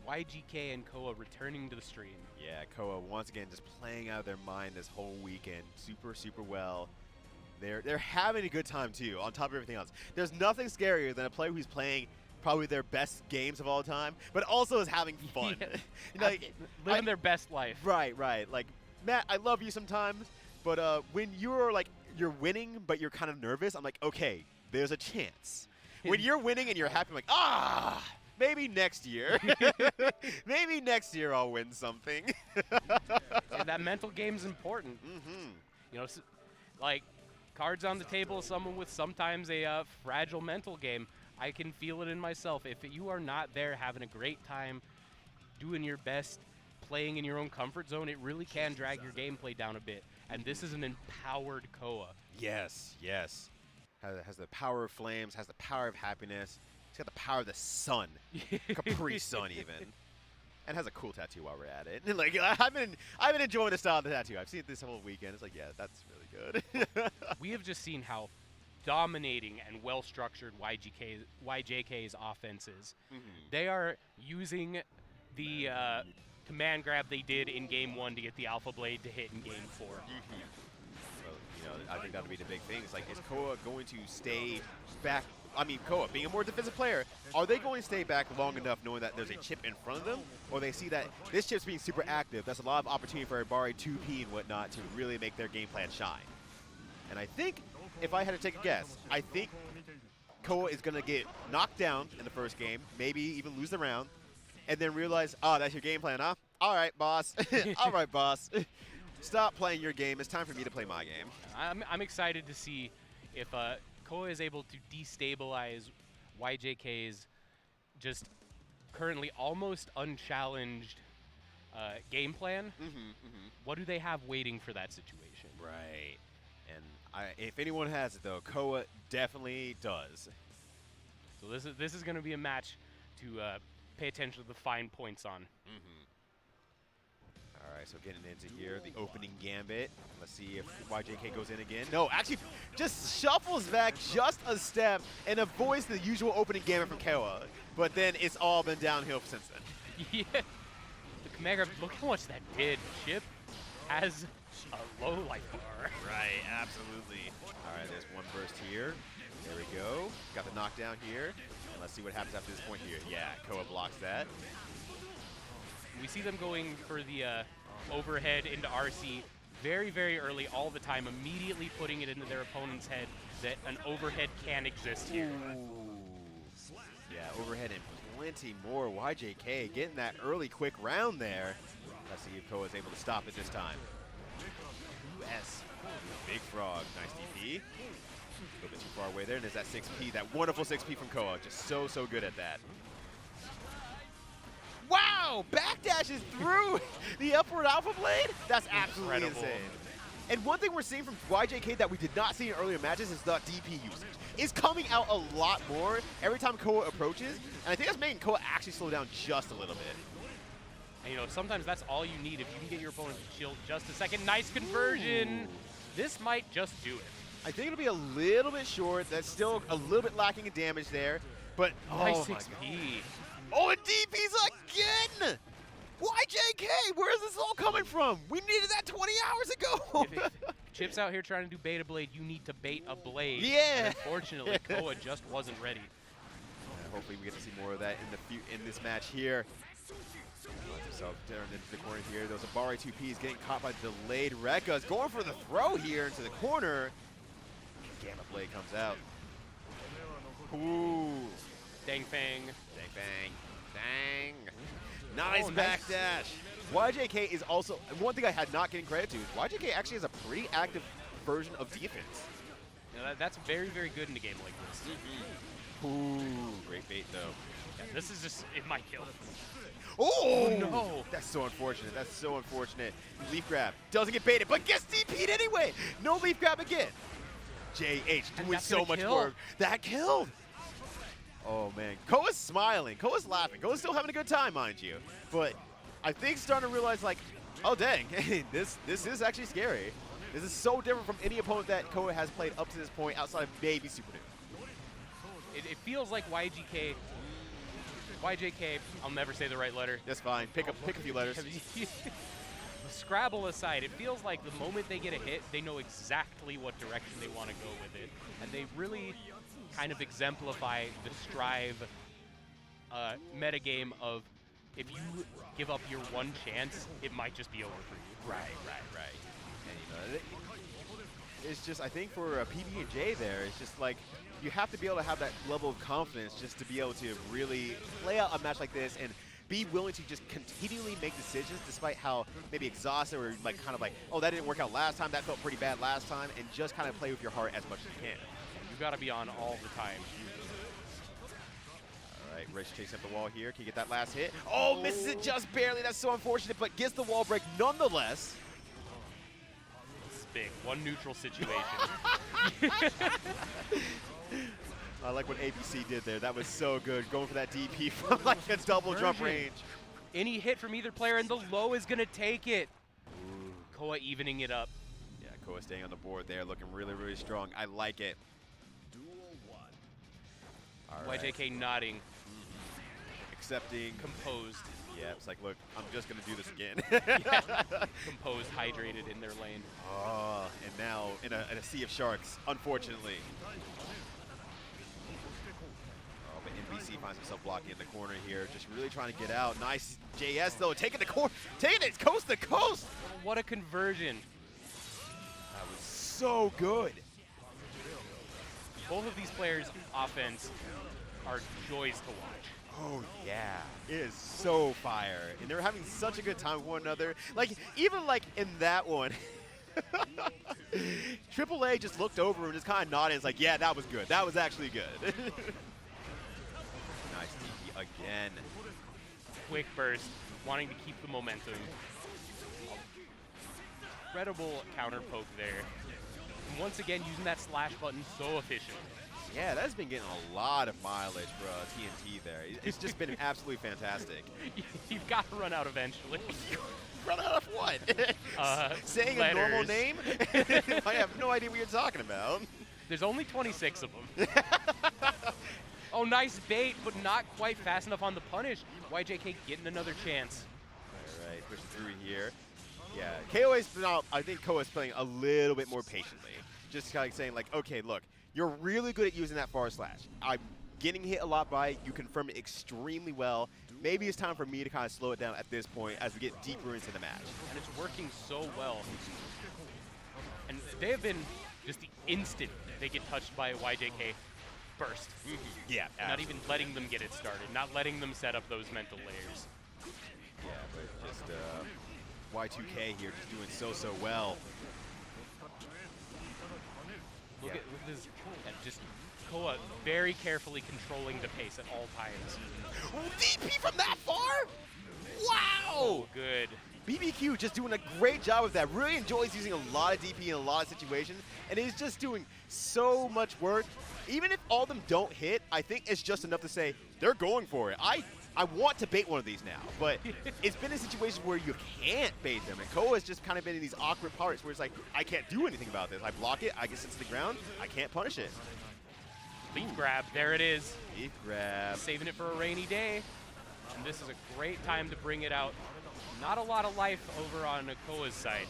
YGK and Koa returning to the stream. Yeah, Koa once again just playing out of their mind this whole weekend. Super, super well. They're having a good time too, on top of everything else. There's nothing scarier than a player who's playing probably their best games of all time, but also is having fun. Yeah. You know, like, Living their best life. Right, right. Like, Matt, I love you sometimes, but when you're winning, but you're kind of nervous, I'm like, okay, there's a chance. When you're winning and you're happy, I'm like, maybe next year. Maybe next year I'll win something. And that mental game's important. Mm-hmm. You know, like cards on the table, someone with sometimes a fragile mental game. I can feel it in myself. If you are not there having a great time, doing your best, playing in your own comfort zone, it really can drag your gameplay down a bit. And this is an empowered Koa. Yes, yes. Has the power of flames, has the power of happiness. He's got the power of the sun. Capri Sun, even. And has a cool tattoo while we're at it. Like, I've been enjoying the style of the tattoo. I've seen it this whole weekend. It's like, yeah, that's really good. We have just seen how dominating and well-structured YJK's offense is. Mm-hmm. They are using the command grab they did in Game 1 to get the Alpha Blade to hit in Game 4. Mm-hmm. Well, you know, I think that'll be the big thing. It's like, is Koa going to stay back? I mean, Koa, being a more defensive player, are they going to stay back long enough knowing that there's a chip in front of them? Or they see that this chip's being super active, that's a lot of opportunity for Ibari 2P and whatnot to really make their game plan shine. And I think, if I had to take a guess, I think Koa is going to get knocked down in the first game, maybe even lose the round, and then realize, that's your game plan, huh? All right, boss. All right, boss. Stop playing your game. It's time for me to play my game. I'm excited to see if Koa is able to destabilize YJK's just currently almost unchallenged game plan. What do they have waiting for that situation? Right. And if anyone has it, though, Koa definitely does. So this is going to be a match to pay attention to the fine points on. All right, so getting into here, the opening gambit. Let's see if YJK goes in again. No, actually just shuffles back just a step and avoids the usual opening gambit from Koa. But then it's all been downhill since then. Yeah. The command grab, look how much that did. Chip has a low life bar. Right, absolutely. All right, there's one burst here. There we go. Got the knockdown here. And let's see what happens after this point here. Yeah, Koa blocks that. We see them going for the overhead into RC very, very early all the time, immediately putting it into their opponent's head that an overhead can exist here. Ooh. Yeah, overhead and plenty more. YJK getting that early quick round there. Let's see if Koa is able to stop it this time. Yes. Big frog. Nice DP. A little bit too far away there, and there's that 6P, that wonderful 6P from Koa. Just so good at that. Wow! Backdashes through the upward Alpha Blade? That's absolutely insane. And one thing we're seeing from YJK that we did not see in earlier matches is the DP usage. It's coming out a lot more every time Koa approaches, and I think that's making Koa actually slow down just a little bit. And, you know, sometimes that's all you need. If you can get your opponent to chill just a second. Nice conversion. Ooh. This might just do it. I think it'll be a little bit short. That's still a little bit lacking in damage there. But, nice 6P. Oh, and DP's again! YJK, where's this all coming from? We needed that 20 hours ago! If Chip's out here trying to do bait a blade, you need to bait a blade. Yeah! And unfortunately, Koa just wasn't ready. Hopefully we get to see more of that in this match here. Finds himself turned into the corner here. Those Ibari 2Ps getting caught by delayed Rekkas. Going for the throw here into the corner. Gamma Blade comes out. Ooh. Dang Fang. Dang Fang. Dang. Nice backdash. YJK is also, one thing I had not getting credit to, is YJK actually has a pretty active version of defense. You know, that's very, very good in a game like this. Ooh, great bait though. Yeah, this is just, it might kill. Oh no! That's so unfortunate. That's so unfortunate. Leaf grab doesn't get baited, but gets DP'd anyway. No leaf grab again. JH doing so much work. That killed. Oh man, Koa's smiling. Koa's laughing. Koa's still having a good time, mind you. But I think starting to realize, like, oh dang, this is actually scary. This is so different from any opponent that Koa has played up to this point outside of maybe Super Duke. It feels like YGK YJK, I'll never say the right letter. That's fine. Pick a few letters. Scrabble aside, it feels like the moment they get a hit, they know exactly what direction they want to go with it. And they really kind of exemplify the Strive metagame of if you give up your one chance, it might just be over for you. Right. And, you know, it's just, I think for PB&J there, it's just like, you have to be able to have that level of confidence just to be able to really play out a match like this and be willing to just continually make decisions despite how maybe exhausted or like kind of like, oh, that didn't work out last time, that felt pretty bad last time, and just kind of play with your heart as much as you can. You got to be on all the time. All right, Rich chasing up the wall here. Can you get that last hit? Oh, misses it just barely. That's so unfortunate, but gets the wall break nonetheless. It's big. One neutral situation. I like what ABC did there. That was so good. Going for that DP from like a double jump range. Any hit from either player, and the low is going to take it. Ooh. Koa evening it up. Yeah, Koa staying on the board there, looking really, really strong. I like it. All right. YJK nodding. Accepting. Composed. Yeah, it's like, look, I'm just going to do this again. Yeah. Composed, hydrated in their lane. Oh, and now in a sea of sharks, unfortunately. Oh, but NBC finds himself blocking in the corner here, just really trying to get out. Nice JS, though, taking it coast to coast. What a conversion. That was so good. Both of these players' offense are joys to watch. Oh, yeah. It is so fire. And they're having such a good time with one another. Like, even like in that one, AAA just looked over and just kind of nodded. It's like, yeah, that was good. That was actually good. Nice DP again. Quick burst, wanting to keep the momentum. Incredible counter poke there. And once again, using that slash button so efficient. Yeah, that's been getting a lot of mileage for TNT there. It's just been absolutely fantastic. You've got to run out eventually. Run out of what? Saying letters. a normal name? I have no idea what you're talking about. There's only 26 of them. Oh, nice bait, but not quite fast enough on the punish. YJK getting another chance. All right, pushing through here. Yeah, KOA's now, I think Koa's playing a little bit more patiently. Just kind of saying like, okay, look, you're really good at using that far slash. I'm getting hit a lot by it. You confirm it extremely well. Maybe it's time for me to kind of slow it down at this point as we get deeper into the match. And it's working so well. And they have been just the instant they get touched by a YJK burst. Yeah, not even letting them get it started. Not letting them set up those mental layers. Yeah, but just Y2K here just doing so well. Look at this, just Koa very carefully controlling the pace at all times. DP from that far? Wow! Oh, good. BBQ just doing a great job of that. Really enjoys using a lot of DP in a lot of situations, and he's just doing so much work. Even if all of them don't hit, I think it's just enough to say, they're going for it. I want to bait one of these now, but it's been in situations where you can't bait them, and Koa's just kind of been in these awkward parts where it's like, I can't do anything about this. I block it, I get sent to the ground, I can't punish it. Leaf grab, there it is. Leaf grab. Saving it for a rainy day, and this is a great time to bring it out. Not a lot of life over on Koa's side.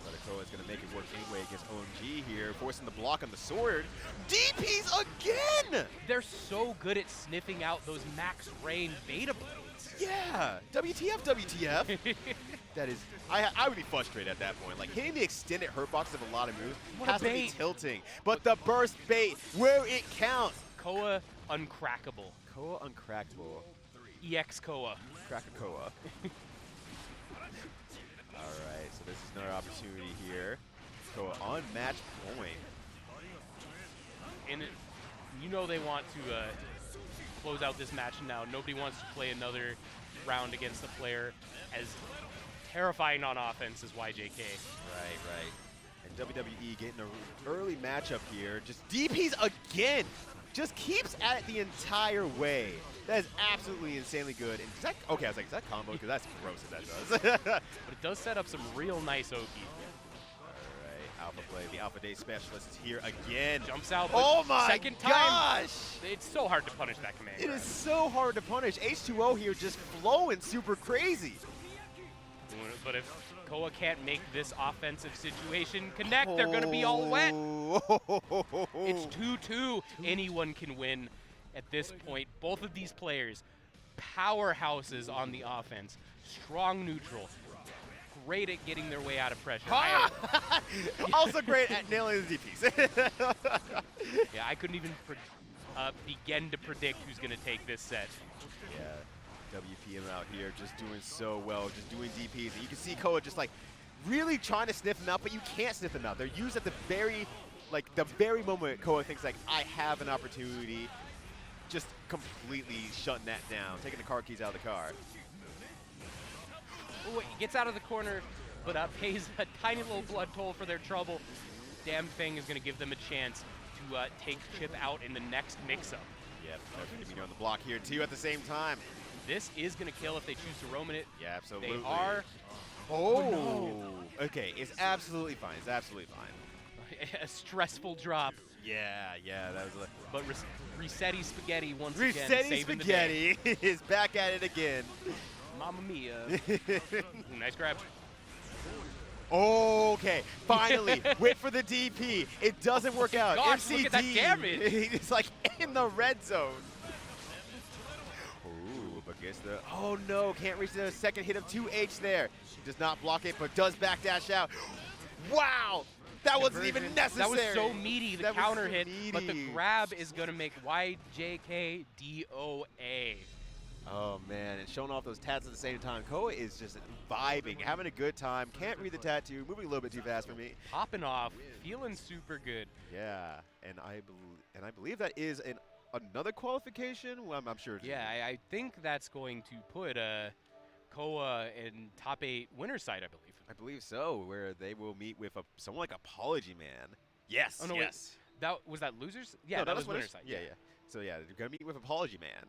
But Koa's going to make it work anyway against OMG here, forcing the block on the sword. DPs again! They're so good at sniffing out those max range beta blades. Yeah, WTF. That is, I would be frustrated at that point. Like, hitting the extended hurt box of a lot of moves has to be tilting. But the burst bait, where it counts. Koa uncrackable. Koa uncrackable. EX Koa. Koa. All right, so this is another opportunity here. Koa on match point. And you know they want to close out this match now. Nobody wants to play another round against a player as terrifying on offense as YJK. Right. And WWE getting an early matchup here. Just DPs again. Just keeps at it the entire way. That is absolutely insanely good. And okay, I was like, is that combo? Because that's gross if that does. But it does set up some real nice Oki. All right, Alpha play. The Alpha Day specialist is here again. Jumps out. Oh my second time. gosh! It's so hard to punish that command. It is so hard to punish. H2O here just flowing super crazy. But if Koa can't make this offensive situation connect, they're going to be all wet. It's 2-2. Anyone can win at this point. Both of these players, powerhouses on the offense, strong neutral, great at getting their way out of pressure. Also great at nailing the DPs. Yeah, I couldn't even begin to predict who's going to take this set. Yeah, WPM out here just doing so well, just doing DPs. And you can see Koa just like really trying to sniff them out, but you can't sniff them out. They're used at the very moment Koa thinks like, I have an opportunity, just completely shutting that down, taking the car keys out of the car. Ooh, he gets out of the corner, but pays a tiny little blood toll for their trouble. Damn thing is going to give them a chance to take Chip out in the next mix-up. Yep, there's going to be on the block here too at the same time. This is going to kill if they choose to roam in it. Yeah, absolutely. They are. Oh, no. Okay, it's absolutely fine. It's absolutely fine. A stressful drop. Yeah, that was a... But Resetti Spaghetti once again Resetti saving Spaghetti the day. is back at it again. Mamma mia. Ooh, nice grab. Okay, finally, wait for the DP. It doesn't work out. Gosh, MCD, look at that damage. It's like in the red zone. Ooh, but gets the, oh no, can't reach the second hit of 2H there. Does not block it, but does backdash out. Wow, that wasn't even necessary. That was so meaty, the counter hit, meaty. but the grab is going to make YJK DOA. Oh man, and showing off those tats at the same time. Koa is just vibing, having a good time. Can't read the tattoo, moving a little bit too fast for me. Popping off, feeling super good. Yeah, and I believe that is another qualification. Well, I'm sure. Yeah, I think that's going to put Koa in top 8 winner's side, I believe. I believe so, where they will meet with someone like Apology Man. Yes, oh, no, yes. Wait, was that losers? Yeah, no, that was winner's side. Yeah. So yeah, they're gonna meet with Apology Man.